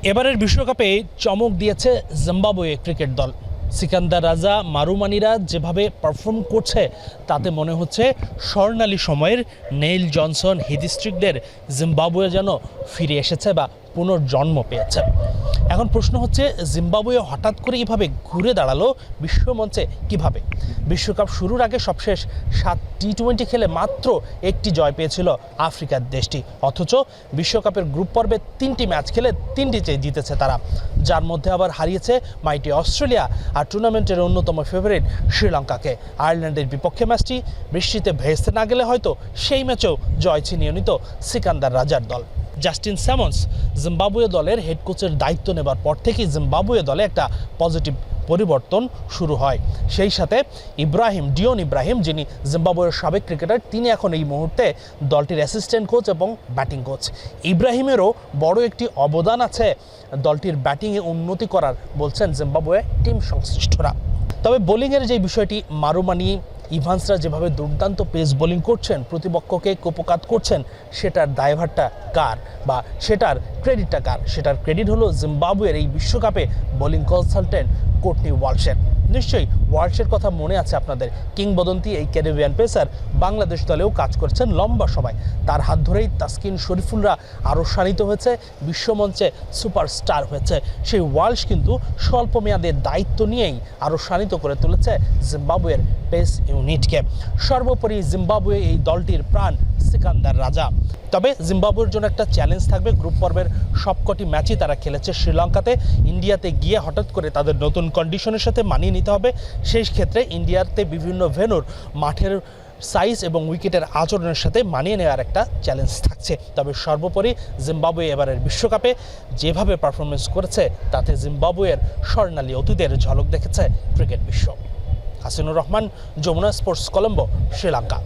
এবারের বিশ্বকাপে চমক দিয়েছে জিম্বাবুয়ে ক্রিকেট দল। সিকান্দার রাজা, মারুমানিরা যেভাবে পারফর্ম করছে তাতে মনে হচ্ছে স্বর্ণালী সময়ের নেইল জনসন, হিদিস্ট্রিকদের জিম্বাবুয়ে যেন ফিরে এসেছে বা পুনর্জন্ম পেয়েছে। এখন প্রশ্ন হচ্ছে, জিম্বাবুয়ে হঠাৎ করে এভাবে ঘুরে দাঁড়ালো বিশ্বমঞ্চে কিভাবে? বিশ্বকাপ শুরুর আগে সবশেষ 7 টি-20 খেলে মাত্র একটি জয় পেয়েছিল আফ্রিকার দেশটি, অথচ বিশ্বকাপের গ্রুপ পর্বে 3টি ম্যাচ খেলে 3টিতে জিতেছে তারা, যার মধ্যে আবার হারিয়েছে মাইটি অস্ট্রেলিয়া আর টুর্নামেন্টের অন্যতম ফেভারিট শ্রীলঙ্কাকে। আয়ারল্যান্ডের বিপক্ষে ম্যাচটি বৃষ্টিতে ভেস্তে না গেলে হয়তো সেই ম্যাচেও জয় ছিনিয়ে নিত সিকান্দার রাজার দল। জাস্টিন স্যামন্স জিম্বাবুয়ে দলের হেড কোচের দায়িত্ব নেবার পর থেকেই জিম্বাবুয়ে দলে একটা পজিটিভ পরিবর্তন শুরু হয়। সেই সাথে ডিওন ইব্রাহিম, যিনি জিম্বাবুয়ের সাবেক ক্রিকেটার, তিনি এখন এই মুহূর্তে দলটির অ্যাসিস্ট্যান্ট কোচ এবং ব্যাটিং কোচ। ইব্রাহিমেরও বড় একটি অবদান আছে দলটির ব্যাটিংয়ে উন্নতি করার, বলছেন জিম্বাবুয়ে টিম সংশ্লিষ্টরা। তবে বোলিংয়ের যে বিষয়টি, মারুমানি, ইভান্সরা যেভাবে দুর্দান্ত পেস বোলিং করছেন, প্রতিপক্ষকে কুপকাত করছেন, সেটার দায়ভারটা কার বা সেটার ক্রেডিটটা কার? সেটার ক্রেডিট হলো জিম্বাবুয়ের এই বিশ্বকাপে বোলিং কনসালটেন্ট কোর্টনি ওয়ালশের। নিশ্চয়ই ওয়ালশের কথা মনে আছে আপনাদের। কিংবদন্তি এই ক্যারিবিয়ান পেসার বাংলাদেশ দলেও কাজ করছেন লম্বা সময়। তার হাত ধরেই তাসকিন শরীফুলরা আরও শানিত হয়েছে, বিশ্বমঞ্চে সুপারস্টার হয়েছে। সেই ওয়ালশ কিন্তু স্বল্প মেয়াদের দায়িত্ব নিয়েই আরও শানিত করে তুলেছে জিম্বাবুয়ের পেস ইউনিটকে। সর্বোপরি জিম্বাবুয়ে এই দলটির প্রাণ সিকান্দার রাজা। তবে জিম্বাবুয়ের জন্য একটা চ্যালেঞ্জ থাকবে। গ্রুপ পর্বের সবকটি ম্যাচই তারা খেলেছে শ্রীলঙ্কাতে। ইন্ডিয়াতে গিয়ে হঠাৎ করে তাদের নতুন কন্ডিশনের সাথে মানিয়ে নিতে হবে। সেই ক্ষেত্রে ইন্ডিয়াতে বিভিন্ন ভেন্যুর মাঠের সাইজ এবং উইকেটের আচরণের সাথে মানিয়ে নেওয়ার একটা চ্যালেঞ্জ থাকছে। তবে সর্বোপরি জিম্বাবুয়ে এবারের বিশ্বকাপে যেভাবে পারফরমেন্স করেছে তাতে জিম্বাবুয়ের স্বর্ণালী অতীতের ঝলক দেখেছে ক্রিকেট বিশ্ব। হাসিনুর রহমান, যমুনা স্পোর্টস, কলম্বো, শ্রীলঙ্কা।